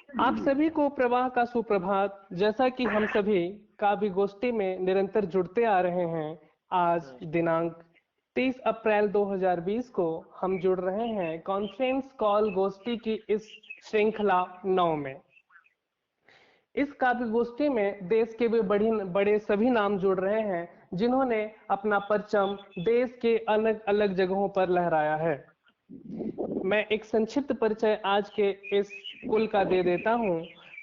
आप सभी को प्रवाह का सुप्रभात। जैसा कि हम सभी काव्य गोष्ठी में निरंतर जुड़ते आ रहे हैं, आज दिनांक 30 अप्रैल 2020 को हम जुड़ रहे हैं कॉन्फ्रेंस कॉल गोष्ठी की इस श्रृंखला 9 में। इस काव्य गोष्ठी में देश के भी बड़े सभी नाम जुड़ रहे हैं, जिन्होंने अपना परचम देश के अलग अलग जगहों पर लहराया है। मैं एक संक्षिप्त परिचय आज के इस कुल का दे देता हूं।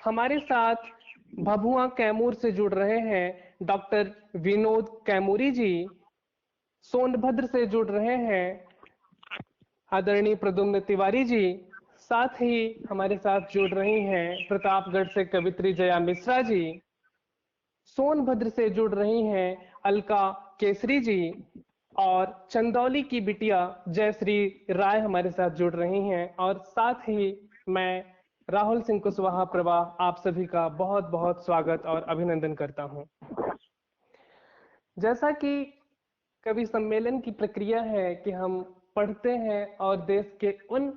हमारे साथ भभुआ कैमूर से जुड़ रहे हैं डॉक्टर विनोद कैमूरी जी। सोनभद्र से जुड़ रहे हैं आदरणीय प्रद्युम्न तिवारी जी। साथ ही हमारे साथ जुड़ रही हैं प्रतापगढ़ से कवित्री जया मिश्रा जी। सोनभद्र से जुड़ रही हैं अलका केसरी जी और चंदौली की बिटिया जयश्री राय हमारे साथ जुड़ रही हैं। और साथ ही मैं राहुल सिंह कुशवाहा प्रवाह आप सभी का बहुत बहुत स्वागत और अभिनंदन करता हूं। जैसा कि कवि सम्मेलन की प्रक्रिया है कि हम पढ़ते हैं और देश के उन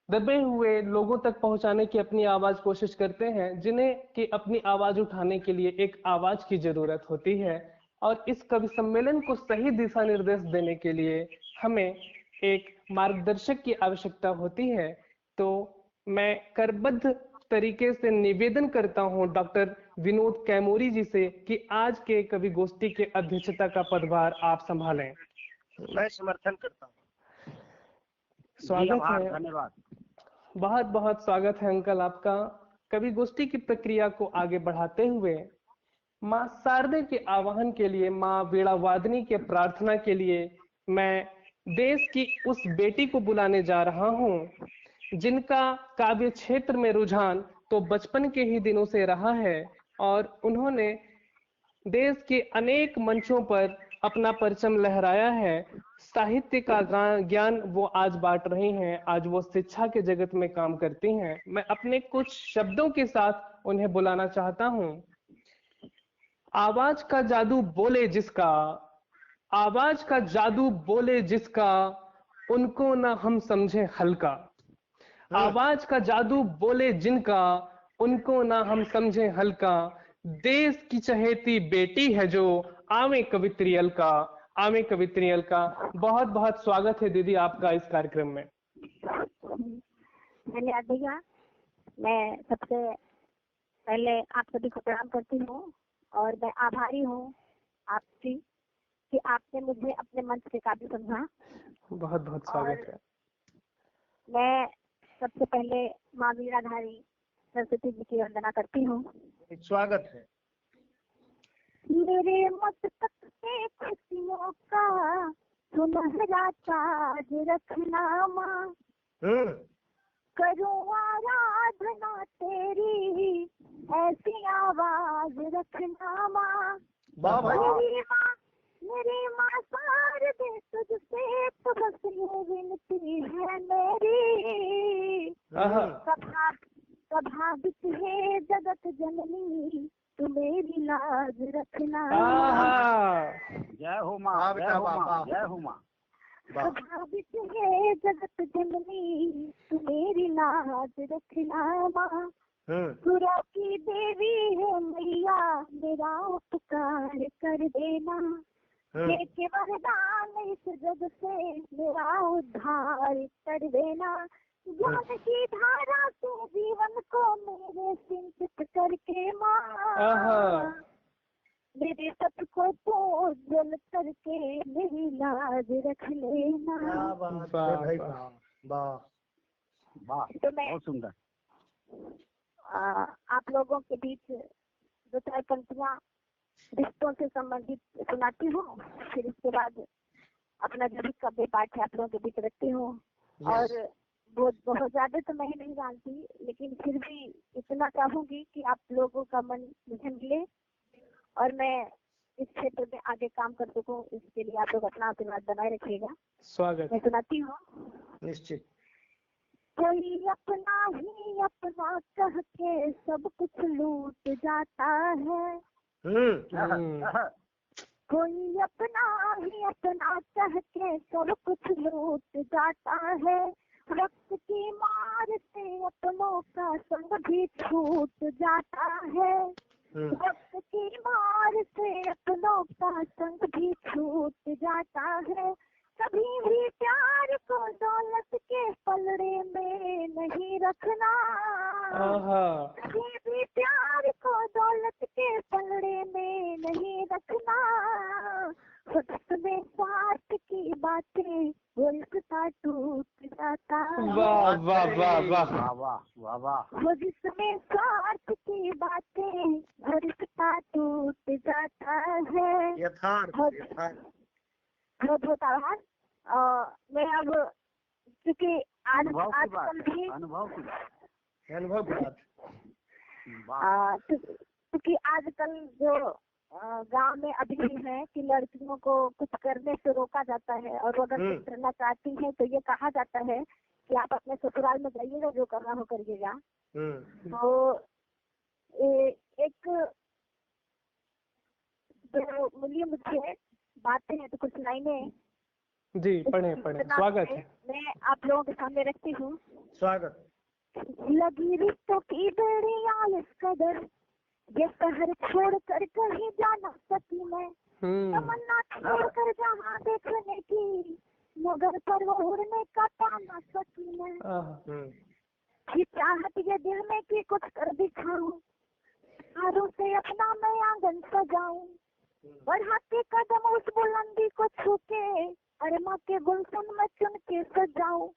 दबे हुए लोगों तक पहुंचाने की अपनी आवाज कोशिश करते हैं, जिन्हें कि अपनी आवाज उठाने के लिए एक आवाज की जरूरत होती है। और इस कवि सम्मेलन को सही दिशा निर्देश देने के लिए हमें एक मार्गदर्शक की आवश्यकता होती है। तो मैं करबद्ध तरीके से निवेदन करता हूं डॉक्टर विनोद कैमूरी जी से कि आज के कवि गोष्ठी के अध्यक्षता का पदभार आप संभालें। मैं समर्थन करता हूँ। स्वागत है, धन्यवाद। बहुत बहुत स्वागत है अंकल आपका। कवि गोष्ठी की प्रक्रिया को आगे बढ़ाते हुए माँ शारदे के आवाहन के लिए, माँ वीणा वादनी के प्रार्थना के लिए मैं देश की उस बेटी को बुलाने जा रहा हूँ, जिनका काव्य क्षेत्र में रुझान तो बचपन के ही दिनों से रहा है और उन्होंने देश के अनेक मंचों पर अपना परचम लहराया है। साहित्य का ज्ञान वो आज बांट रही हैं, आज वो शिक्षा के जगत में काम करती हैं। मैं अपने कुछ शब्दों के साथ उन्हें बुलाना चाहता हूं। आवाज का जादू बोले जिसका, आवाज का जादू बोले जिसका, उनको ना हम समझे हल्का। आवाज का जादू बोले जिनका, उनको ना हम समझे हल्का। देश की चहेती बेटी है जो, आवे कवित्री अलका, आवे कवित्री अलका। बहुत बहुत स्वागत है दीदी आपका इस कार्यक्रम में। धन्यवाद भैया। मैं सबसे पहले आप सभी को प्रणाम करती हूँ और मैं आभारी हूँ आपकी कि आपने मुझे अपने मंच के काबिल समझा। बहुत बहुत स्वागत है। मैं सबसे पहले माँ वीणाधारी सरस्वती जी की वंदना करती हूँ। स्वागत है। मेरे मस्तक पे खुशियों का सुनहरा ताज रखना माँ, करूँ आराधना तेरी ऐसी आवाज रखना माँ। मेरी माँ शारदे तुझसे तो बस ये विनती है मेरी, प्रभावित है जगत जननी तू मेरी लाज रखना। जय हो माँ, जय हो माँ, जय हो माँ। प्रभावित है जगत जननी तू मेरी लाज रखना माँ। सुरा की देवी है मैया मेरा उपकार कर देना, के वरदान इस जग से मेरा उद्धार कर देना। ज्ञान की धारा से जीवन को मेरे सिंचित करके माँ, मेरे सत को तो जल करके मेरी लाज रख लेना। तो मैं बहुत सुंदर आप लोगों के बीच दो चार पंक्तियां रिश्तों से संबंधित सुनाती हूँ, फिर इसके बाद अपना जो भी कव्य पाठ है आप लोगों के बीच रखती हूँ। और बहुत ज्यादा तो मैं नहीं जानती, लेकिन फिर भी इतना चाहूंगी कि आप लोगों का मन मुझे मिले और मैं इस क्षेत्र में आगे काम कर सकूं। इसके लिए आप लोग अपना आशीर्वाद बनाए रखिएगा। स्वागत। मैं सुनाती हूँ। निश्चित। कोई अपना ही अपना कह के सब कुछ लूट जाता है, कोई अपना ही अपना कह के सब कुछ लूट जाता है। वक्त की मार से अपनों का संग भी छूट जाता है, वक्त की मार से अपनों का संग भी छूट जाता है। कभी भी प्यार को दौलत के पलड़े में नहीं रखना, कभी भी प्यार को दौलत के पलड़े में नहीं रखना। में स्वार्थ की बातें वो रिश्ता टूट जाता है। वाह वाह वाह वाह वाह वाह वाह वाह। वो जिसमें स्वार्थ की बातें वो रिश्ता टूट जाता है। बहुत आभार। मैं अब क्योंकि आजकल भी अनुभव की बात क्योंकि आजकल जो गांव में अभी भी है कि लड़कियों को कुछ करने से रोका जाता है, और वो अगर कुछ करना चाहती है तो ये कहा जाता है कि आप अपने ससुराल में जाइएगा, जो करना हो करिएगा। तो एक जो मिली मुझे बातें हैं तो कुछ लाइनें जी पढ़े स्वागत है। मैं आप लोगों के सामने रखती हूँ। स्वागत। लगी रिश्तों की बेड़ियां इस कदर, ये शहर छोड़ कर कहीं जा ना सकी मैं। तमन्ना छोड़ कर जहाँ देखने की, मगर पर वो उड़ने का पा ना सकी मैं। कि चाहत ये दिल में कि कुछ कर दिखाऊं, हारों से अपना मैं आंगन सजाऊं, बढ़ाते कदम उस बुलंदी को छू के, अरमा के गुलशन में चुन के सजाऊं।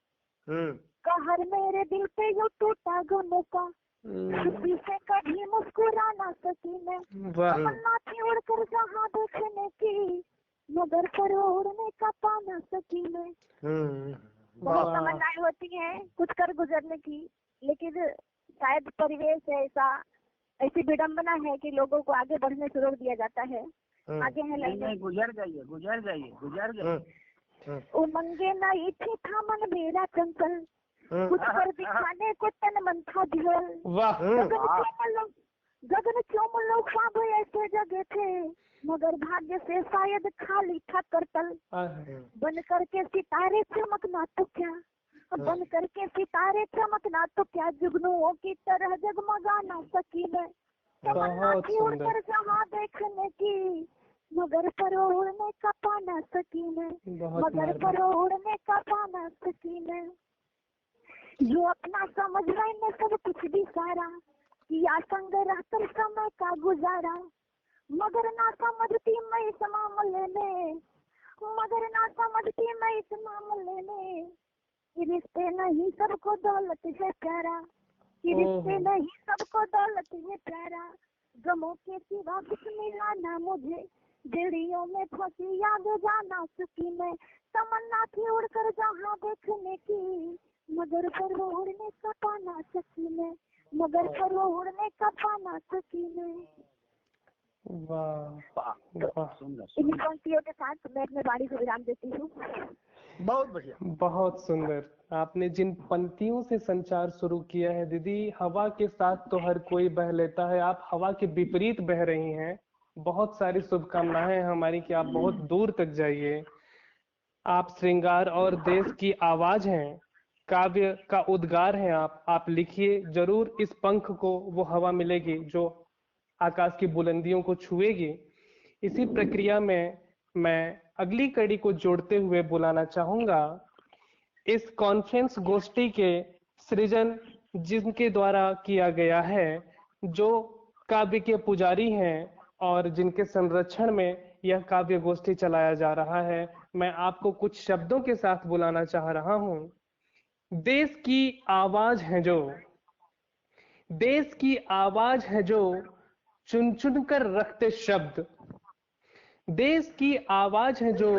कहर मेरे दिल पे यूं टूटा गुनों का, खुशी से कभी मुस्कुरा ना सकी मैं। तमन्ना थी उड़कर जहाँ देखने की, मगर पर उड़ने का पा ना सकी मैं। बहुत तमन्नाएं होती हैं कुछ कर गुजरने की, लेकिन शायद परिवेश ऐसी विडम्बना है कि लोगों को आगे बढ़ने से रोक दिया जाता है। आगे है नहीं, गुजर जाइए। उमंगे नहीं थी था मन मेरा चंचल, कुछ कर दिखाने को तन मन था ढल। गगन चोमलो ख्वाब ऐसे जगह थे, मगर भाग्य से शायद खाली था करतल। बन करके सितारे चमकना तो क्या, बन करके सितारे चमकना तो क्या, जुगनुओं की तरह जगमगा ना सकी मैं। तमन्ना थी उड़कर जहाँ देखने की, मगर पर उड़ने का पा ना सकी मैं। मगर पर उड़ने का पा ना सकी मैं। जो अपना समझ रहे ने सब कुछ भी सारा, किया संग रहकर समय का गुजारा, मगर ना समझती मैं इस मामले में, मगर ना समझती मैं इस मामले में। कि रिश्ते नहीं सबको दौलत है प्यारा, कि रिश्ते नहीं सबको दौलत है प्यारा। गमों के सिवा कुछ मिला ना मुझे, बेड़ियों में फंसी याद जाना सकी मैं। तमन्ना थी उड़कर जहाँ देखने की, मगर पर वो उड़ने का पा ना सकी मैं। मगर पर वो उड़ने का पा ना सकी मैं। वाह इन पंक्तियों के साथ मैं अपने वाणी को विराम देती हूँ। बहुत बढ़िया, बहुत सुंदर। आपने जिन पंक्तियों से संचार शुरू किया है दीदी, हवा के साथ तो हर कोई बह लेता है, आप हवा के विपरीत बह रही हैं। बहुत सारी शुभकामनाएं हमारी कि आप बहुत दूर तक जाइए। आप श्रृंगार और देश की आवाज हैं, काव्य का उद्गार हैं आप लिखिए जरूर। इस पंख को वो हवा मिलेगी जो आकाश की बुलंदियों को छुएगी। इसी प्रक्रिया में मैं अगली कड़ी को जोड़ते हुए बुलाना चाहूंगा इस कॉन्फ्रेंस गोष्ठी के सृजन जिनके द्वारा किया गया है, जो काव्य के पुजारी हैं और जिनके संरक्षण में यह काव्य गोष्ठी चलाया जा रहा है। मैं आपको कुछ शब्दों के साथ बुलाना चाह रहा हूं। देश की आवाज है जो, देश की आवाज है जो चुन चुन कर रखते शब्द, देश की आवाज है जो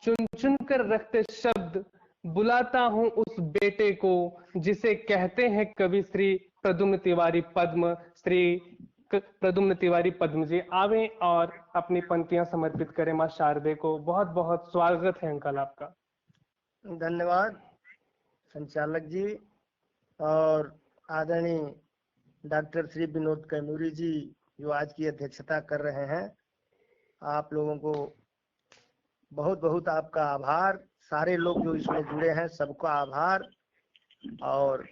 चुन चुन कर रखते शब्द। बुलाता हूं उस बेटे को जिसे कहते हैं कवि श्री प्रद्युम्न तिवारी पद्म। श्री प्रद्युम्न तिवारी पद्म जी आवे और अपनी पंक्तियां समर्पित करें मां शारदे को। बहुत बहुत स्वागत है अंकल आपका। धन्यवाद संचालक जी और आदरणीय डॉक्टर श्री विनोद कैमूरी जी जो आज की अध्यक्षता कर रहे हैं। आप लोगों को बहुत बहुत आपका आभार। सारे लोग जो इसमें जुड़े हैं सबका आभार। और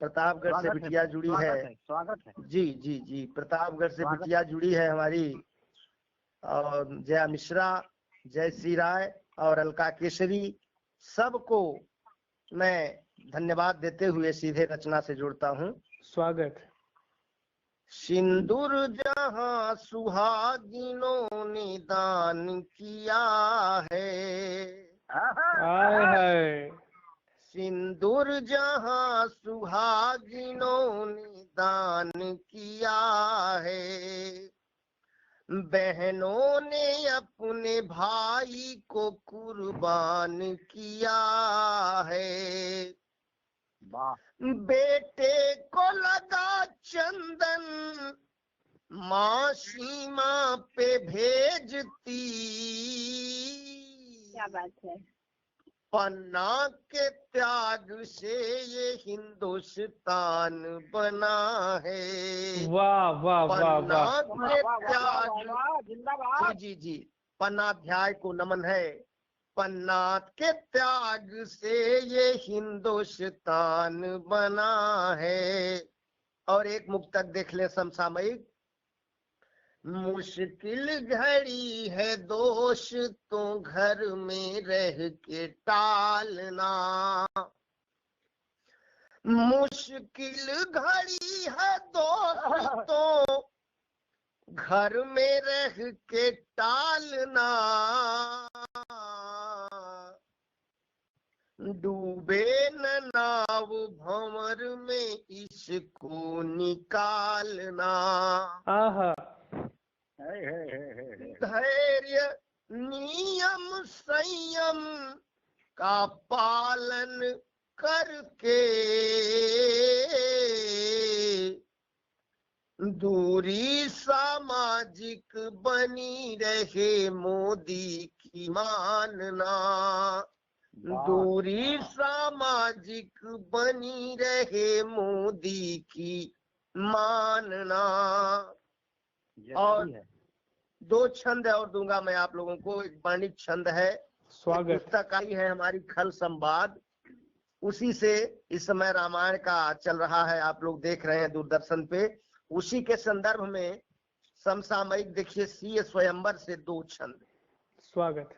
प्रतापगढ़ से बिटिया जुड़ी है। स्वागत है। जी जी जी, प्रतापगढ़ से बिटिया जुड़ी है हमारी, और जया मिश्रा, जय श्री राय और अलका केसरी, सबको मैं धन्यवाद देते हुए सीधे रचना से जुड़ता हूँ। स्वागत। सिंदूर जहाँ सुहागिनों ने दान किया है, हाय हाय। सिंदूर जहाँ सुहागिनों ने दान किया है, बहनों ने अपने भाई को कुर्बान किया है। बेटे को लगा चंदन माँ सीमा पे भेजती, क्या बात है। पन्ना के त्याग से ये हिंदुस्तान बना है। वाह वाह वाह पन्ना वाह। के त्याग, जिंदाबाद। जी जी जी, पन्नाध्याय को नमन है। पन्ना के त्याग से ये हिंदुस्तान बना है। और एक मुक्तक देख ले समसामयिक। मुश्किल घड़ी है दोस्तों घर में रह के टालना, मुश्किल घड़ी है दोस्तों घर में रह के टालना, डूबे न नाव भंवर में इसको निकालना। आहा। धैर्य नियम संयम का पालन करके दूरी सामाजिक बनी रहे मोदी की मानना, दूरी सामाजिक बनी रहे मोदी की मानना। और दो छंद और दूंगा मैं आप लोगों को। एक वर्णित छंद है, स्वागत। पुस्तक आई है हमारी खल संवाद, उसी से इस समय रामायण का चल रहा है, आप लोग देख रहे हैं दूरदर्शन पे। उसी के संदर्भ में समसामयिक देखिए सी स्वयंवर से दो छंद। स्वागत।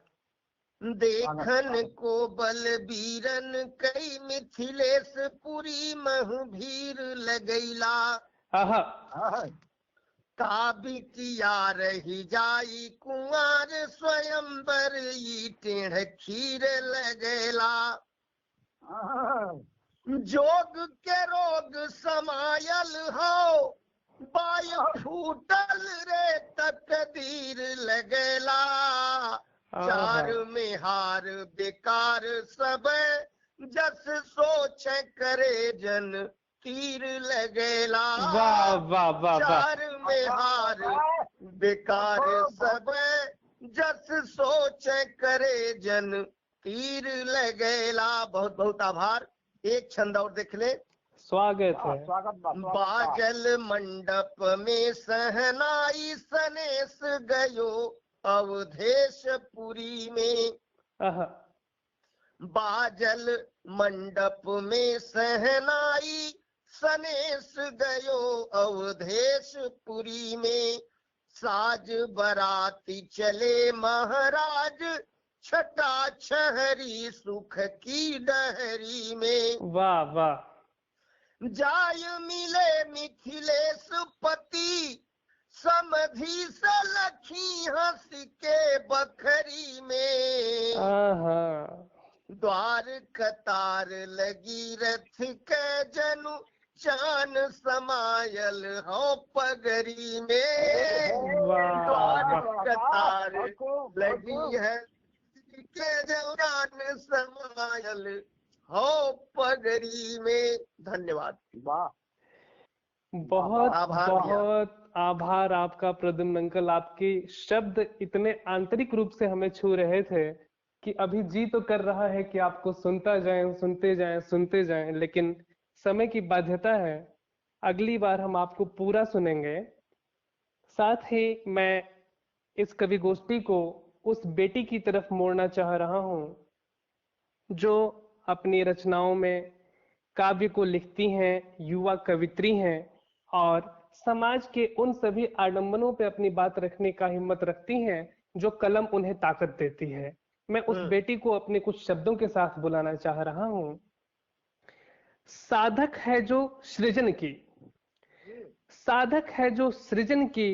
देखन को बलबीरन कई मिथिलेश पुरी महु भीर लगैला, आहा। काबी किया रही जाई कुंवर स्वयंवर ई टेढ़ खीर लगैला, जोग के रोग समायल हो बाय फूटल रे तकदीर लगैला, चार में हार बेकार सब जस सोच करे जन तीर लगैला। वाह वाह वाह वाह। चार में हार बेकार सब जस सोच करे जन तीर लगैला। बहुत बहुत आभार। एक छंद और देख ले। स्वागत है। बाजल मंडप में सहनाई सनेस गयो अवधेशपुरी में, आहा। बाजल मंडप में सहनाई सनेस गयो अवधेशपुरी में, साज बराती चले महाराज छटा छहरी सुख की डहरी में। वाह वाह। जाय मिले मिथिलेश पति समधि से लखी हंस के बखरी में, आहा। द्वार कतार लगी रथ के जनु चान समायल हो पगरी में, वाह द्वार वाह। कतार लगी है के जवान समायल हो पगरी में। धन्यवाद। बहुत आभार भैया। बहुत आभार आपका प्रद्युम्न अंकल। आपके शब्द इतने आंतरिक रूप से हमें छू रहे थे कि अभी जी तो कर रहा है कि आपको सुनता जाएं, सुनते जाएं, सुनते जाएं, लेकिन समय की बाध्यता है। अगली बार हम आपको पूरा सुनेंगे। साथ ही मैं इस कवि गोष्ठी को उस बेटी की तरफ मोड़ना चाह रहा हूं जो अपनी रचनाओं में काव्य को लिखती हैं, युवा कवित्री हैं और समाज के उन सभी आडंबरों पे अपनी बात रखने का हिम्मत रखती हैं जो कलम उन्हें ताकत देती है। मैं उस बेटी को अपने कुछ शब्दों के साथ बुलाना चाह रहा हूँ। साधक है जो सृजन की, साधक है जो सृजन की,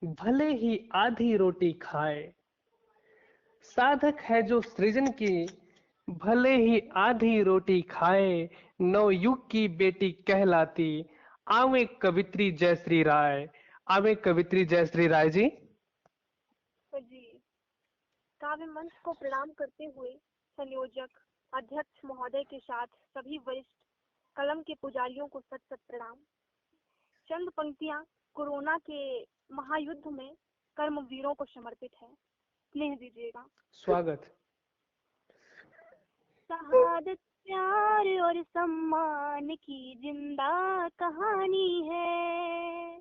भले ही आधी रोटी खाए। साधक है जो सृजन की, भले ही आधी रोटी खाए। नवयुग की बेटी कहलाती, आवे कवित्री जयश्री राय। आवे कवित्री जयश्री राय जी। काव्य मंच को प्रणाम करते हुए संयोजक, अध्यक्ष महोदय के साथ सभी वरिष्ठ कलम के पुजारियों को सत सत प्रणाम। चंद पंक्तियां कोरोना के महायुद्ध में कर्मवीरों को समर्पित है, स्नेह दीजिएगा। स्वागत। शहादत प्यार और सम्मान की जिंदा कहानी है।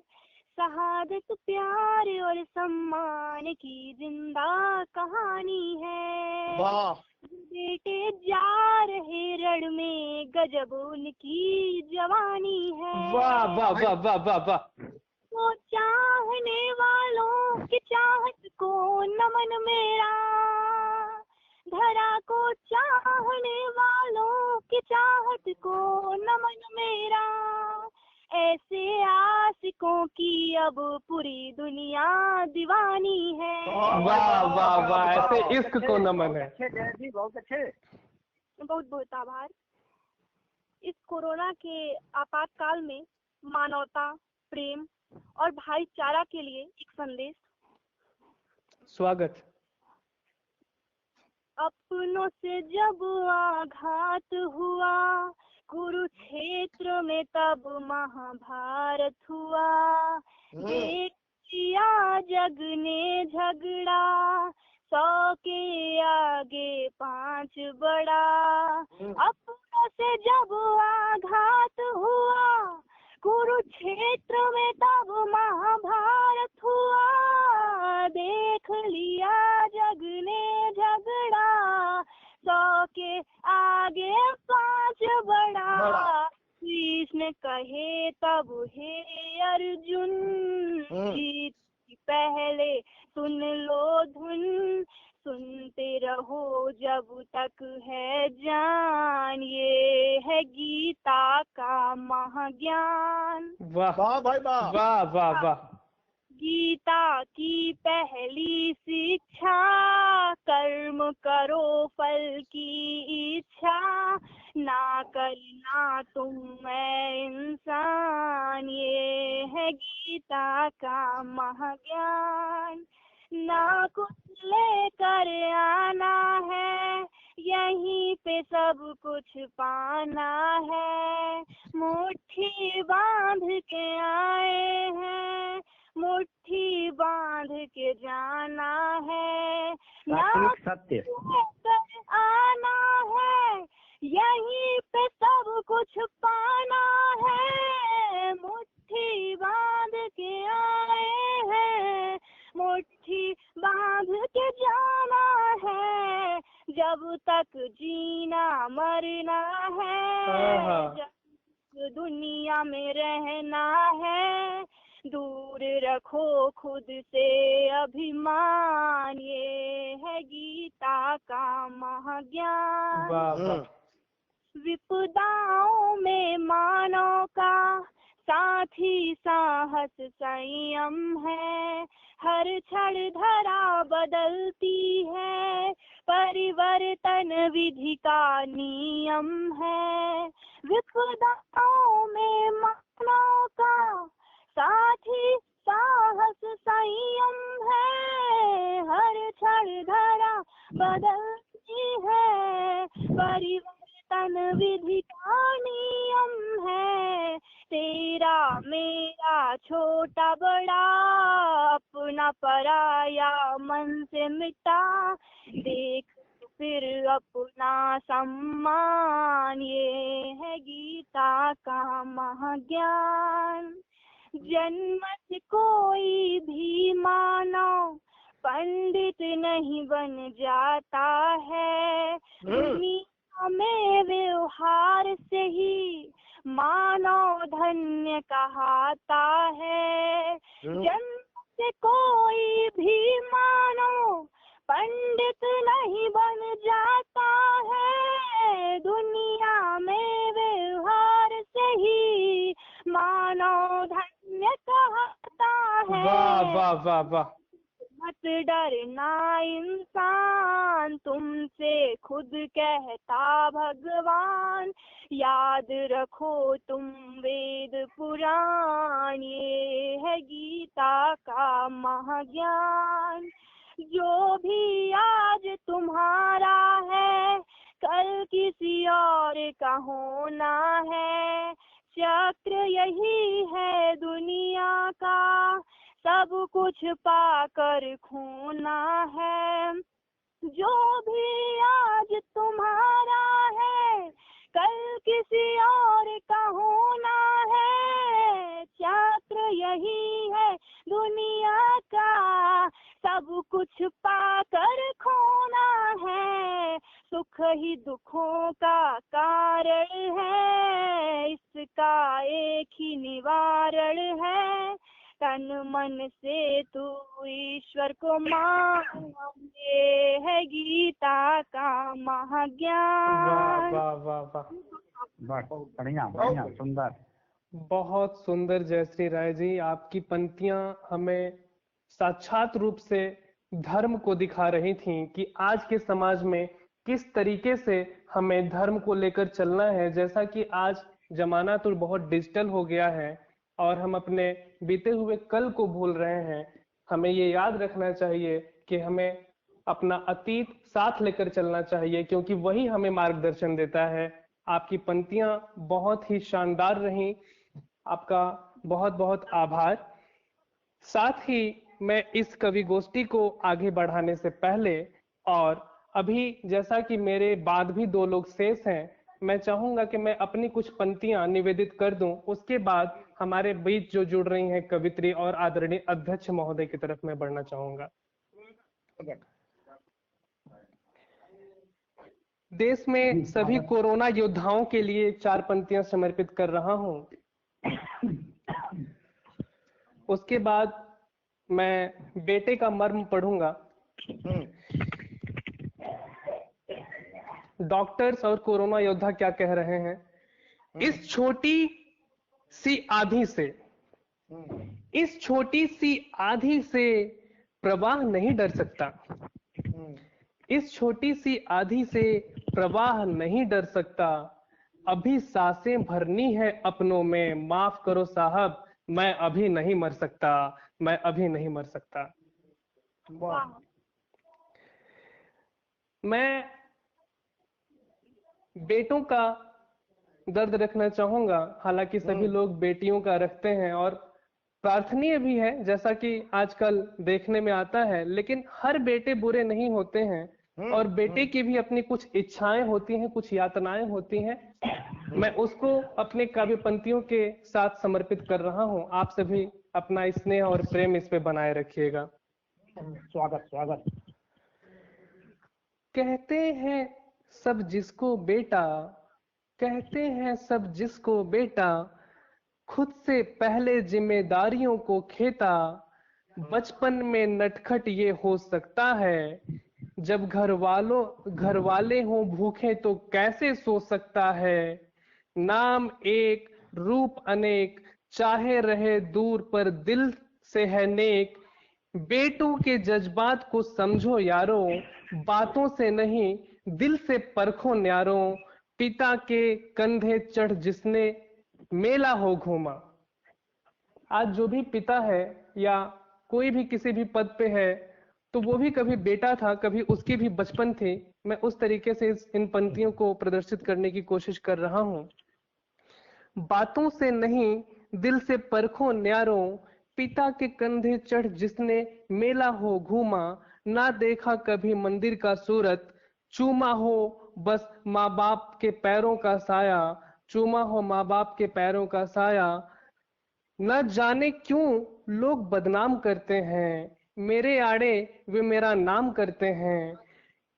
शहादत प्यार और सम्मान की जिंदा कहानी है। वाह। बेटे जा रहे रण में, गजब उनकी जवानी है। वाह वाह वाह वाह वाह वाह। तो चाहने वालों की चाहत को नमन मेरा, धरा को चाहने वालों की चाहत को नमन मेरा। ऐसे आशिकों की अब पूरी दुनिया दीवानी है। वाह वाह वाह, ऐसे इश्क को नमन है। बहुत अच्छे। बहुत बहुत आभार। इस कोरोना के आपातकाल में मानवता, प्रेम और भाईचारा के लिए एक संदेश। स्वागत। अपनों से जब आघात हुआ कुरुक्षेत्र में, तब महाभारत हुआ। देख लिया जग ने झगड़ा, 100 के आगे 5 बड़ा। अपनों से जब आघात हुआ कुरुक्षेत्र में, तब महाभारत हुआ। देख लिया जग ने झगड़ा, 100 के आगे 5 बड़ा। कृष्ण कहे तब हे अर्जुन, जीत की पहले सुन लो धुन। सुनते रहो जब तक है जान, ये है गीता का महाज्ञान। वाह वाह भाई वाह। वाह वाह वाह। गीता की पहली शिक्षा, कर्म करो फल की इच्छा। ना करना तुम मैं इंसान, ये है गीता का महाज्ञान। ना कुछ लेकर आना है, यहीं पे सब कुछ पाना है। मुट्ठी बांध के आए हैं, मुट्ठी बांध के जाना है। ना सत्य लेकर आना है, यहीं पे सब कुछ पाना है। मुट्ठी बांध के आए हैं, मुट्ठी बांध के जाना है। जब तक जीना मरना है, जब दुनिया में रहना है। दूर रखो खुद से अभिमान, ये है गीता का महाज्ञान। विपदाओं में मानव का साथी साहस संयम है। हर क्षण धरा बदलती है, परिवर्तन विधि का नियम है। विपदाओं में मानव का साथी साहस संयम है। हर क्षण धरा बदलती है, परिवर्तन विधि का नियम है। तेरा मेरा छोटा बड़ा, अपना पराया मन से मिटा। देख फिर अपना सम्मान, ये है गीता का महाज्ञान। जन्म से कोई भी मानव पंडित नहीं बन जाता है। दुनिया में व्यवहार से ही मानव धन्य कहता है। जन्म से कोई भी मानव पंडित नहीं बन जाता है। दुनिया में व्यवहार से ही मानव धन्य कहता है। वाह वाह वाह वाह। मत डरना इंसान, तुमसे खुद कहता भगवान। याद रखो तुम वेद पुराण, ये है गीता का महाज्ञान। जो भी आज तुम्हारा है कल किसी और का होना है। चक्र यही है दुनिया का, सब कुछ पाकर खोना है। जो भी आज तुम्हारा है कल किसी और का होना है। चक्र यही है दुनिया का, सब कुछ पाकर खोना है। सुख ही दुखों का कारण है, इसका एक ही निवारण है। तन मन से तू ईश्वर को मान, ये है गीता का महाज्ञान। वाह वाह वाह वाह। बढ़िया बढ़िया सुंदर। बहुत सुंदर जयश्री राय जी, आपकी पंक्तियां हमें साक्षात रूप से धर्म को दिखा रही थीं कि आज के समाज में किस तरीके से हमें धर्म को लेकर चलना है। जैसा कि आज जमाना तो बहुत डिजिटल हो गया है और हम अपने बीते हुए कल को भूल रहे हैं। हमें ये याद रखना चाहिए कि हमें अपना अतीत साथ लेकर चलना चाहिए, क्योंकि वही हमें मार्गदर्शन देता है। आपकी पंक्तियां बहुत ही शानदार रहीं, आपका बहुत बहुत आभार। साथ ही मैं इस कवि गोष्ठी को आगे बढ़ाने से पहले, और अभी जैसा कि मेरे बाद भी 2 लोग शेष हैं, मैं चाहूंगा कि मैं अपनी कुछ पंक्तियां निवेदित कर दूं। उसके बाद हमारे बीच जो जुड़ रही हैं कवित्री और आदरणीय अध्यक्ष महोदय की तरफ मैं बढ़ना चाहूंगा। देश में सभी कोरोना योद्धाओं के लिए 4 पंक्तियां समर्पित कर रहा हूं। उसके बाद मैं बेटे का मर्म पढ़ूंगा। डॉक्टर्स और कोरोना योद्धा क्या कह रहे हैं। इस छोटी सी आंधी से, इस छोटी सी आंधी से प्रवाह नहीं डर सकता। इस छोटी सी आंधी से प्रवाह नहीं डर सकता। अभी सांसें भरनी है अपनों में, माफ करो साहब मैं अभी नहीं मर सकता, मैं अभी नहीं मर सकता। मैं बेटों का दर्द रखना चाहूंगा। हालांकि सभी लोग बेटियों का रखते हैं और प्रार्थनीय भी है, जैसा कि आजकल देखने में आता है, लेकिन हर बेटे बुरे नहीं होते हैं और बेटे की भी अपनी कुछ इच्छाएं होती हैं, कुछ यातनाएं होती हैं। मैं उसको अपने काव्य पंक्तियों के साथ समर्पित कर रहा हूं। आप सभी अपना स्नेह और प्रेम इस पे बनाए रखिएगा। स्वागत स्वागत। कहते हैं सब जिसको बेटा, कहते हैं सब जिसको बेटा, खुद से पहले जिम्मेदारियों को खेता। बचपन में नटखट ये हो सकता है, जब घर वाले हों भूखे तो कैसे सो सकता है। नाम एक रूप अनेक, चाहे रहे दूर पर दिल से है नेक। बेटों के जज्बात को समझो यारों, बातों से नहीं दिल से परखो न्यारों। पिता के कंधे चढ़ जिसने मेला हो घूमा। आज जो भी पिता है या कोई भी किसी भी पद पे है, तो वो भी कभी बेटा था, कभी उसकी भी बचपन थी। मैं उस तरीके से इन पंक्तियों को प्रदर्शित करने की कोशिश कर रहा हूं। बातों से नहीं दिल से परखो न्यारों, पिता के कंधे चढ़ जिसने मेला हो घूमा। ना देखा कभी मंदिर का सूरत, चूमा हो बस माँ बाप के पैरों का साया। चूमा हो माँ बाप के पैरों का साया। न जाने क्यों लोग बदनाम करते हैं, मेरे आड़े वे मेरा नाम करते हैं।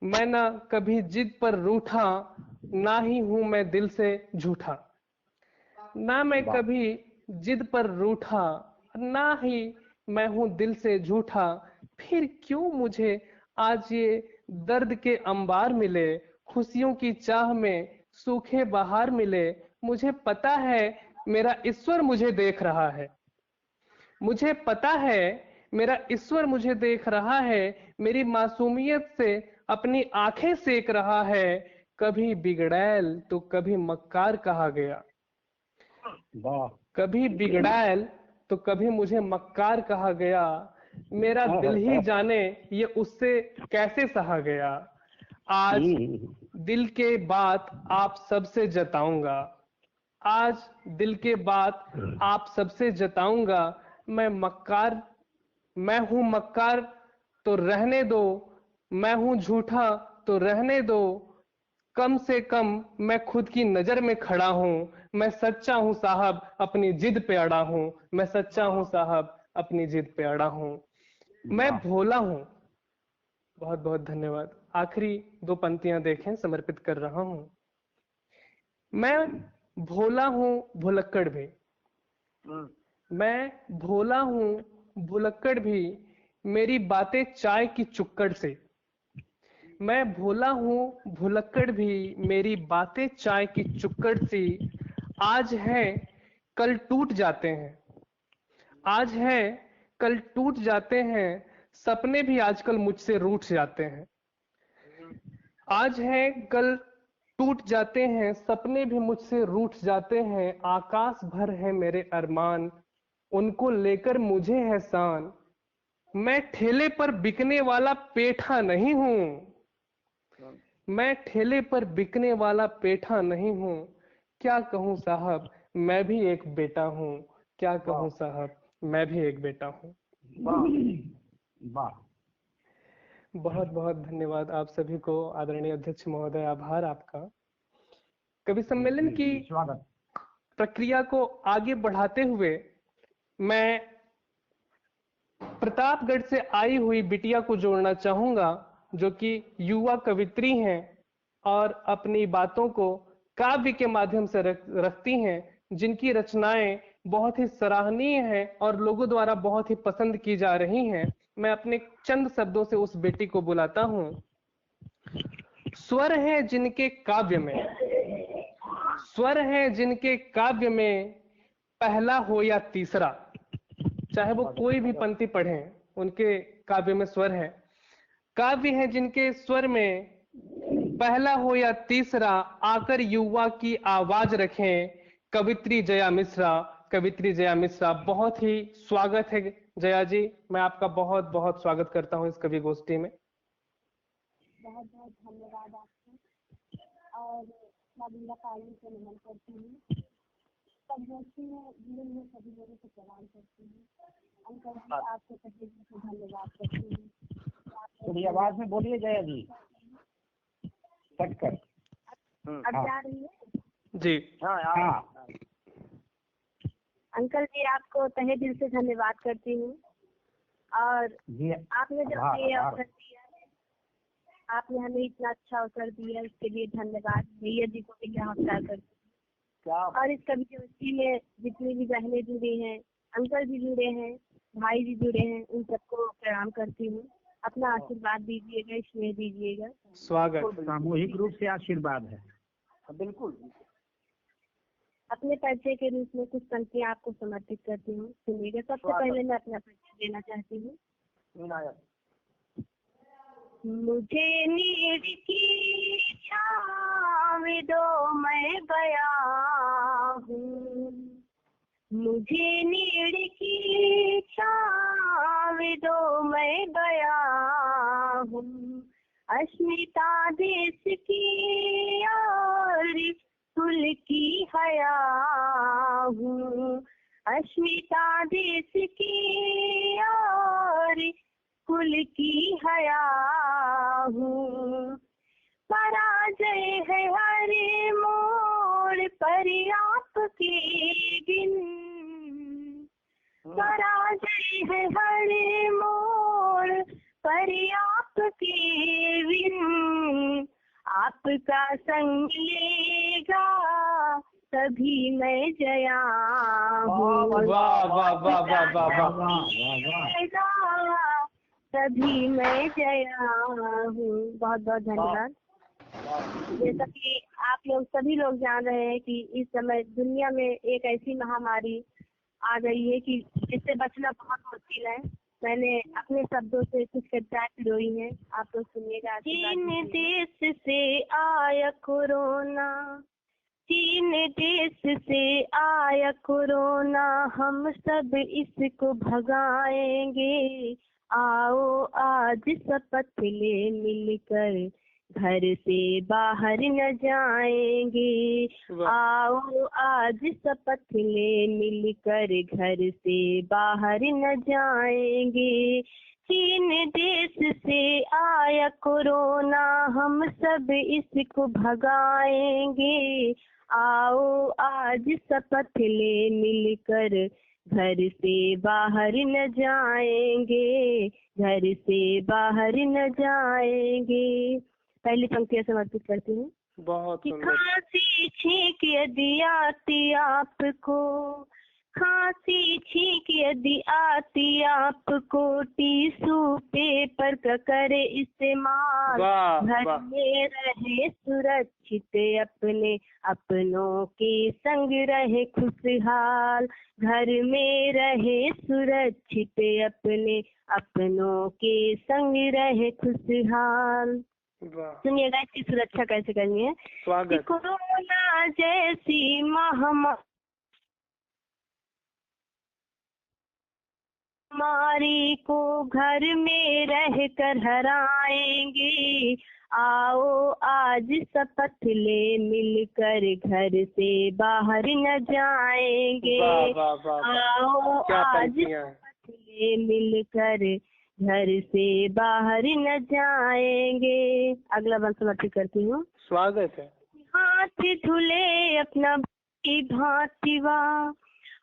मैं ना कभी जिद पर रूठा, ना ही हूं मैं दिल से झूठा, ना मैं कभी जिद पर रूठा, ना ही मैं हूं दिल से झूठा। फिर क्यों मुझे आज ये दर्द के अंबार मिले, खुशियों की चाह में सूखे बहार मिले। मुझे पता है मेरा ईश्वर मुझे देख रहा है, मुझे पता है मेरा ईश्वर मुझे देख रहा है, मेरी मासूमियत से अपनी आंखें सेक रहा है। कभी बिगड़ैल तो कभी मक्कार कहा गया, कभी बिगड़ैल तो कभी मुझे मक्कार कहा गया। मेरा दिल ही जाने ये उससे कैसे सहा गया। आज दिल के बात आप सबसे जताऊंगा, आज दिल के बात आप सबसे जताऊंगा। मैं हूं मक्कार तो रहने दो, मैं हूं झूठा तो रहने दो। कम से कम मैं खुद की नजर में खड़ा हूं, मैं सच्चा हूं साहब अपनी जिद पे अड़ा हूं, मैं सच्चा हूं साहब अपनी जिद पे अड़ा हूं। मैं भोला हूं। बहुत बहुत धन्यवाद। आखिरी 2 पंक्तियां देखें, समर्पित कर रहा हूं। मैं भोला हूं भुलक्कड़ भी, मैं भोला हूं भुलक्कड़ भी, मेरी बातें चाय की चुक्कड़ से। मैं भोला हूं भुलक्कड़ भी, मेरी बातें चाय की चुक्कड़ सी। आज है कल टूट जाते हैं, आज है कल टूट जाते हैं, सपने भी आजकल मुझसे रूठ जाते हैं। आज है कल टूट जाते हैं, सपने भी मुझसे रूठ जाते हैं। आकाश भर है मेरे अरमान, उनको लेकर मुझे है शान। मैं ठेले पर बिकने वाला पेठा नहीं हूं, मैं ठेले पर बिकने वाला पेठा नहीं हूं। क्या कहूं साहब मैं भी एक बेटा हूं, क्या कहूं साहब मैं भी एक बेटा हूं। बहुत बहुत धन्यवाद आप सभी को। आदरणीय अध्यक्ष महोदय, आभार आपका। कवि सम्मेलन की प्रक्रिया को आगे बढ़ाते हुए मैं प्रतापगढ़ से आई हुई बिटिया को जोड़ना चाहूंगा, जो कि युवा कवित्री हैं और अपनी बातों को काव्य के माध्यम से रखती हैं, जिनकी रचनाएं बहुत ही सराहनीय हैं और लोगों द्वारा बहुत ही पसंद की जा रही हैं। मैं अपने चंद शब्दों से उस बेटी को बुलाता हूं। स्वर है जिनके काव्य में, स्वर है जिनके काव्य में, पहला हो या तीसरा, चाहे वो कोई भी पंक्ति पढ़ें उनके काव्य में स्वर है। काव्य है जिनके स्वर में, पहला हो या तीसरा, आकर युवा की आवाज रखें। कवित्री जया मिश्रा, कवित्री जया मिश्रा। बहुत ही स्वागत है जया जी, मैं आपका बहुत बहुत स्वागत करता हूं इस कवि गोष्ठी में। बहुत बहुत धन्यवाद आपको और मैं ताली से नमन करती हूँ। सब गोष्ठी में जुड़े हुए सभी लोगों को प्रणाम करती हूँ। अंकल जी आपको तहे दिल से धन्यवाद करती हूँ। थोड़ी आवाज में बोलिए जया जी, कट कर। अब जा रही है जी। हाँ। अंकल जी आपको तहे दिल से धन्यवाद करती हूँ और आपने जो ये अवसर दिया, आपने हमें इतना अच्छा अवसर दिया, इसके लिए धन्यवाद। भैया जी को भी नमस्कार करती हूँ। और इस कवि गोष्ठी में जितनी भी बहनें जुड़ी हैं, अंकल जी जुड़े हैं, भाई जी जुड़े हैं, उन सबको प्रणाम करती हूँ। अपना आशीर्वाद दीजिएगा, स्नेह दीजिएगा। स्वागत। सामूहिक रूप से आशीर्वाद है। बिल्कुल। अपने परिचय के रूप में कुछ पंक्तियां आपको समर्पित करती हूँ, सुनिएगा। सबसे पहले मैं अपना परिचय देना चाहती हूँ। मुझे नीड़ की छाँव दो मैं गया हूँ, मुझे नीड़ की छाँव दो मैं गया हूँ। अस्मिता देश की और कुल की हया हूँ, अस्मिता देश की और कुल की हया हूँ। पराजय है हर मोड़ पर आपके बिन, पराजय है हर मोड़ पर आपके बिन। आपका संग लेगा तभी मैं जया हूँ, वाह वाह वाह वाह वाह वाह। तभी मैं जया हूँ। बहुत बहुत धन्यवाद। जैसा कि आप लोग सभी लोग जान रहे हैं कि इस समय दुनिया में एक ऐसी महामारी आ गई है कि इससे बचना बहुत मुश्किल है। मैंने अपने शब्दों से कुछ कविताएं पिरोई हैं, आप लोग सुनिएगा। चीन देश से आया कोरोना, चीन देश से आया कोरोना, हम सब इसको भगाएंगे। आओ आज शपथ ले मिलकर, घर से बाहर न जाएंगे। आओ आज शपथ ले मिलकर, घर से बाहर न जाएंगे। चीन देश से आया कोरोना, हम सब इसको भगाएंगे। आओ आज शपथ ले मिलकर, घर से बाहर न जाएंगे, घर से बाहर न जाएंगे। पहली पंक्तियां समर्पित करती हूँ। बहुत सुंदर। खांसी छींक यदि आती आपको, खांसी छींक यदि आती आपको, टिश्यू पेपर का करे इस्तेमाल। घर में रहे सुरक्षित, अपने अपनों के संग रहे खुशहाल। घर में रहे सुरक्षित, अपने अपनों के संग रहे खुशहाल। सुनिएगा इसकी सुरक्षा कैसे करनी है। स्वागत। कोरोना जैसी महामारी को घर में रह कर हराएंगे। आओ आज शपथ ले मिलकर, घर से बाहर न जाएंगे। आओ आज शपथ ले मिलकर, घर से बाहर न जाएंगे। अगला बंद समर्पित करती हूँ। स्वागत है। हाथ धुले अपना भली भांतिवा,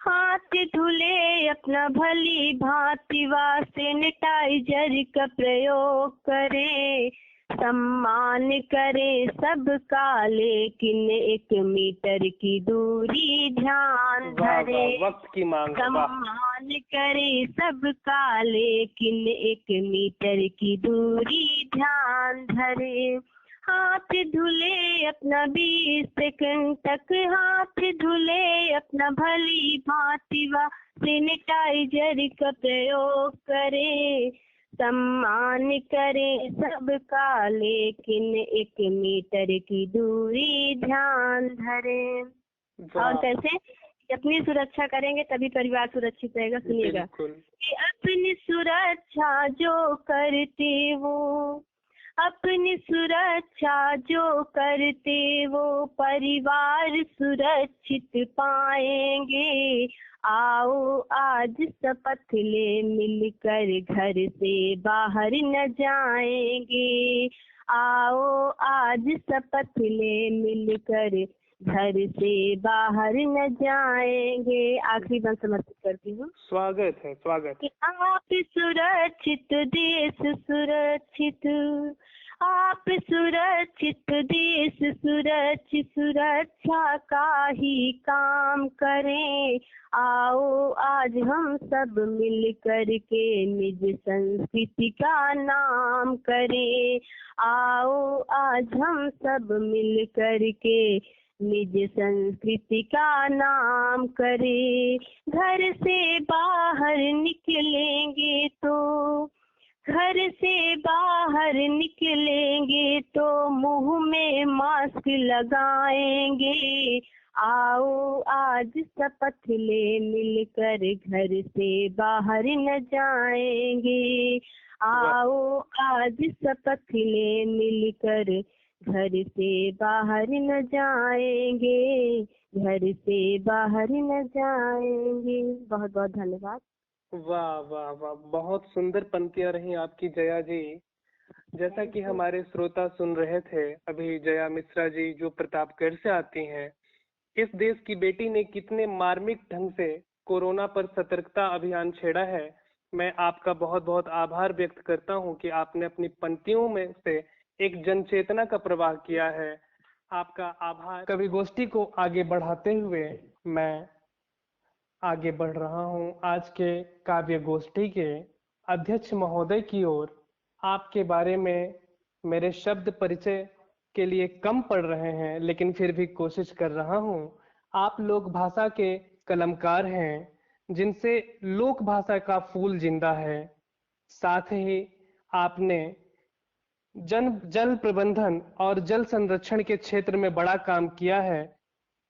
हाथ धुले अपना भली भांतिवा, सैनिटाइजर का प्रयोग करें। सम्मान करे सबका, लेकिन 1 मीटर की दूरी ध्यान धरे। वक्त की मांग। सम्मान करे सबका, लेकिन 1 मीटर की दूरी ध्यान धरे। हाथ धुले अपना 20 सेकंड तक, हाथ धुले अपना भली भांतिवा, सैनिटाइजर का प्रयोग करे। सम्मान करे सबका, लेकिन 1 मीटर की दूरी ध्यान धरे। और कैसे अपनी सुरक्षा करेंगे तभी परिवार सुरक्षित रहेगा। सुनिएगा कि अपनी सुरक्षा जो करते वो, अपनी सुरक्षा जो करते वो, परिवार सुरक्षित पाएंगे। आओ आज शपथ ले मिलकर, घर से बाहर न जाएंगे। आओ आज शपथ ले मिलकर, घर से बाहर न जाएंगे। आखिरी बंद समर्पित करती हूँ। स्वागत है। स्वागत। कि आप सुरक्षित, देश सुरक्षित, आप सुरक्षित, देश सुरक्षित, सुरक्षा का ही काम करें। आओ आज हम सब मिल कर के निज संस्कृति का नाम करें। आओ आज हम सब मिल कर के निज संस्कृति का नाम करें। घर से बाहर निकलेंगे तो, घर से बाहर निकलेंगे तो, मुंह में मास्क लगाएंगे। आओ आज शपथ ले मिलकर, घर से बाहर न जाएंगे। आओ आज शपथ ले मिलकर, घर से बाहर न जाएंगे, घर से बाहर न जाएंगे। बहुत बहुत धन्यवाद। वाह वाह वाह, बहुत सुंदर पंक्तियां रही आपकी जया जी। जैसा कि हमारे श्रोता सुन रहे थे अभी, जया मिश्रा जी जो प्रतापगढ़ से आती हैं, इस देश की बेटी ने कितने मार्मिक ढंग से कोरोना पर सतर्कता अभियान छेड़ा है। मैं आपका बहुत बहुत आभार व्यक्त करता हूं कि आपने अपनी पंक्तियों में से एक जन चेतना का प्रवाह किया है। आपका आभार। कवि गोष्ठी को आगे बढ़ाते हुए मैं आगे बढ़ रहा हूं आज के काव्य गोष्ठी के अध्यक्ष महोदय की ओर। आपके बारे में मेरे शब्द परिचय के लिए कम पड़ रहे हैं, लेकिन फिर भी कोशिश कर रहा हूं। आप लोक भाषा के कलमकार हैं, जिनसे लोक भाषा का फूल जिंदा है। साथ ही आपने जल प्रबंधन और जल संरक्षण के क्षेत्र में बड़ा काम किया है।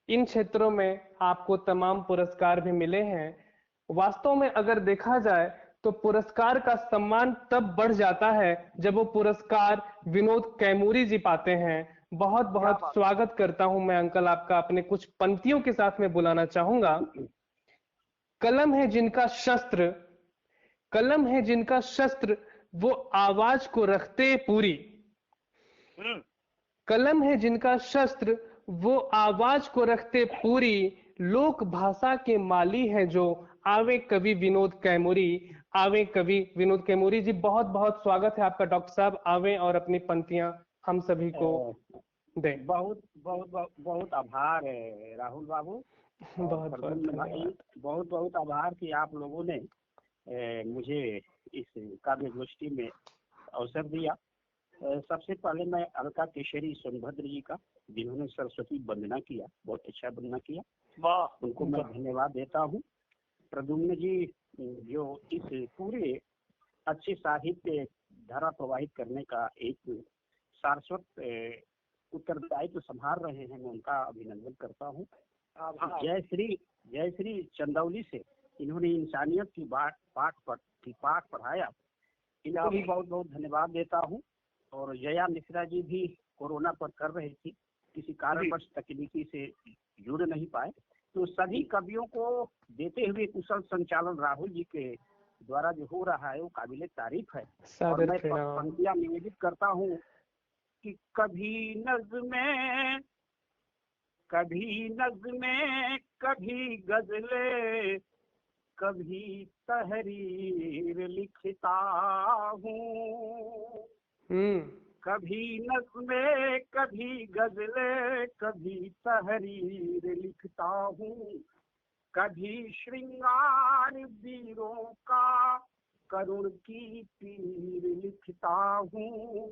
इन क्षेत्रों में आपको तमाम पुरस्कार भी मिले हैं। वास्तव में अगर देखा जाए तो पुरस्कार का सम्मान तब बढ़ जाता है जब वो पुरस्कार विनोद कैमूरी जी पाते हैं। बहुत बहुत स्वागत करता हूं मैं अंकल आपका। अपने कुछ पंक्तियों के साथ में बुलाना चाहूंगा। कलम है जिनका शस्त्र, कलम है जिनका शस्त्र, वो आवाज को रखते पूरी। कलम है जिनका शस्त्र, वो आवाज को रखते पूरी। लोक भाषा के माली हैं जो, आवे कवि विनोद कैमूरी। आवे कवि विनोद कैमूरी जी, बहुत बहुत स्वागत है आपका डॉक्टर साहब। आवे और अपनी पंक्तियां हम सभी को दें। बहुत बहुत बहुत आभार है राहुल बाबू। बहुत बहुत आभार कि आप लोगों ने मुझे इस काव्य गोष्ठी में अवसर दिया। सबसे पहले मैं अलका केशरी सोनभद्र जी का, जिन्होंने सरस्वती वंदना किया, बहुत अच्छा वंदना किया, उनको मैं धन्यवाद देता हूँ। प्रद्युम्न जी जो इस पूरे अच्छे साहित्य धारा प्रवाहित करने का एक शाश्वत उत्तरदायित्व संभाल रहे हैं, मैं उनका अभिनंदन करता हूँ। जय श्री चंदौली से इन्होंने इंसानियत की पाठ पढ़ाया, इनको भी बहुत बहुत धन्यवाद देता हूँ। और जया मिश्रा जी भी कोरोना पर कर रही थी, किसी कारणवश तकनीकी से जुड़ नहीं पाए, तो सभी कवियों को देते हुए कुशल संचालन राहुल जी के द्वारा जो हो रहा है वो काबिले तारीफ है। और मैं पंक्तियां निवेदित करता हूँ कि कभी नज़्में, कभी गजले, कभी तहरीर लिखता हूँ। कभी नज़्में, कभी गजले, कभी तहरीर लिखता हूँ। कभी श्रृंगार वीरों का करुण की पीर लिखता हूँ।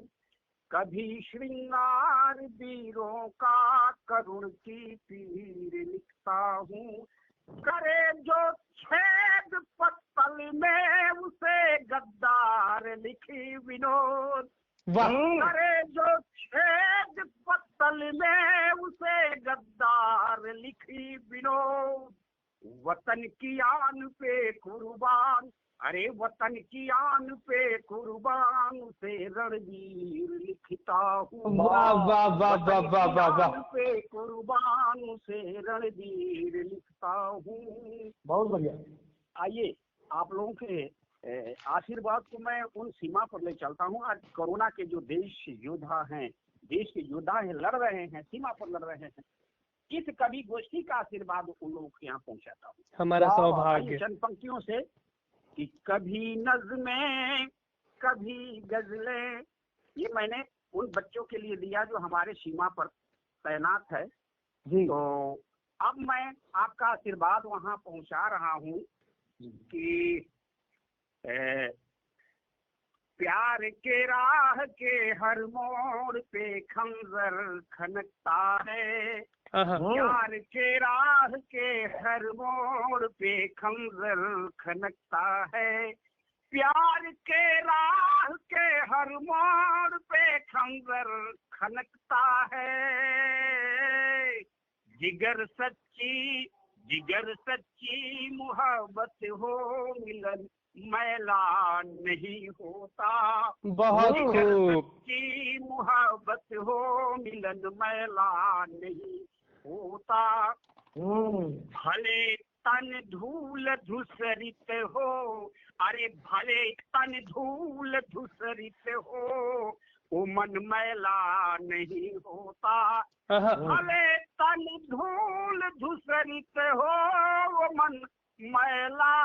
कभी श्रृंगार वीरों का करुण की पीर लिखता हूँ। करे जो छेद पत्तल में उसे गद्दार लिखी विनोद। करे जो छेद पत्तल में उसे गद्दार लिखी विनोद। वतन की आन पे कुर्बान, अरे वतन की आन पे कुर्बान उसे रणवीर लिखता हूँ। वाह वाह वाह वाह वाह वाह वाह। पे कुर्बान उसे रणवीर लिखता हूँ। बहुत बढ़िया। आइए आप लोगों के आशीर्वाद को मैं उन सीमा पर ले चलता हूँ। आज कोरोना के जो देश योद्धा हैं, देश के योद्धा हैं, लड़ रहे हैं, सीमा पर लड़ रहे हैं, इस कवि गोष्ठी का आशीर्वाद उन लोगों के यहाँ पहुँचाता हूँ। हमारा सौभाग्य। चंद पंक्तियों से कि कभी नज़्में, कभी गजले, ये मैंने उन बच्चों के लिए दिया जो हमारे सीमा पर तैनात है जी। तो अब मैं आपका आशीर्वाद वहाँ पहुँचा रहा हूँ कि प्यार के राह के हर मोड़ पे खंजर खनकता है। प्यार के राह के हर मोड़ पे खंजर खनकता है। प्यार के राह के हर मोड़ पे खंजर खनकता है। जिगर सच्ची मोहब्बत हो मिलन मैला नहीं होता। बहुत खूब। सच्ची मोहब्बत हो मिलन मैला नहीं होता। भले तन धूल धूसरित हो, अरे भले तन धूल धूसरित हो, वो मन मैला नहीं होता। भले तन धूल धूसरित हो, वो मन मैला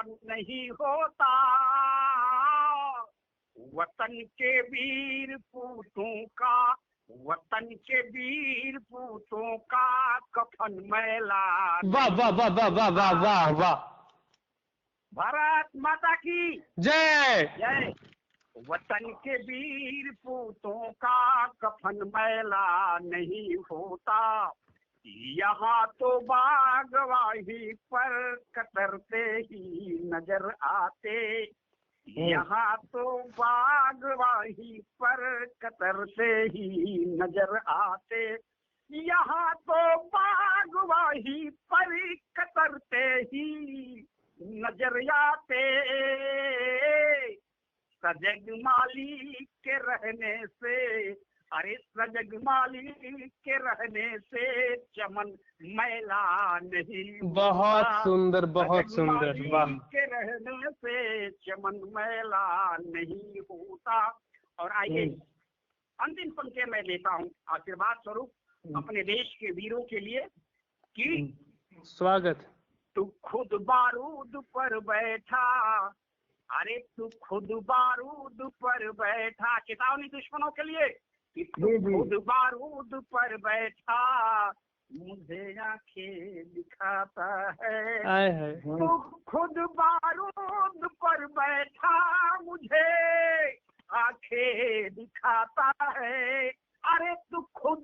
नहीं होता। वतन के वीर पूतों का, वतन के वीर पूतों का कफन मैला। वाह वाह वाह वाह वाह वाह वाह वाह। भारत माता की जय। जय। वतन के वीर पूतों का कफन मैला नहीं होता, यहाँ तो बागवाही पर कतरते ही नजर आते, यहाँ तो बागवाही पर कतरते ही नजर आते, यहाँ तो बागवाही पर कतरते ही नजर आते। सजगमाली के रहने से, अरे सजगमाली के रहने से चमन मैला नहीं होता। बहुत सुंदर बहुत सुंदर, वाह। के रहने से चमन मैला नहीं होता। और आइए अंतिम पंक्ति में लेता हूँ आशीर्वाद स्वरूप अपने देश के वीरों के लिए कि स्वागत। तू खुद बारूद पर बैठा, अरे तू खुद बारूद पर बैठा, चेतावनी दुश्मनों के लिए कि तू खुद बारूद पर बैठा मुझे आंखें दिखाता है। तू खुद बारूद पर बैठा मुझे आंखें दिखाता है। अरे तू खुद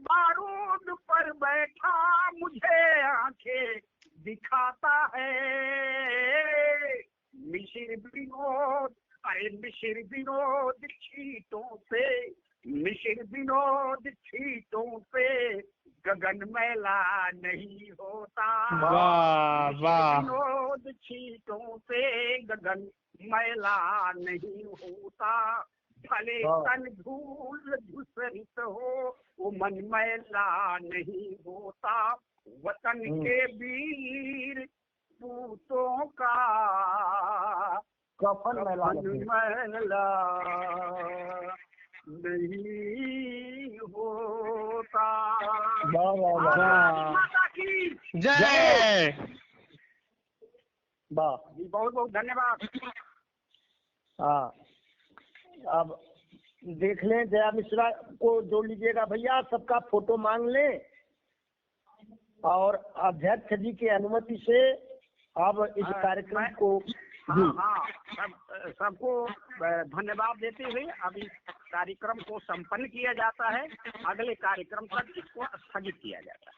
बारूद पर बैठा मुझे आंखें दिखाता है। मिशिर विनोद, अरे मिशिर विनोद छींटों से, मिशिर विनोद छींटों से गगन मैला नहीं होता। वाह वाह। विनोद छींटों से गगन मैला नहीं होता। भले तन धूल धूसरित हो वो मन मैला नहीं होता। वतन के वीर पूतों का कफन मैला नहीं होता। माता की जय। वाह जी, बहुत बहुत धन्यवाद। हाँ, अब देख लें, जया मिश्रा को जोड़ लीजिएगा भैया, सबका फोटो मांग लें और अध्यक्ष जी की अनुमति से अब इस कार्यक्रम को सबको धन्यवाद देते हुए अब इस कार्यक्रम को संपन्न किया जाता है। अगले कार्यक्रम तक इसको स्थगित किया जाता है।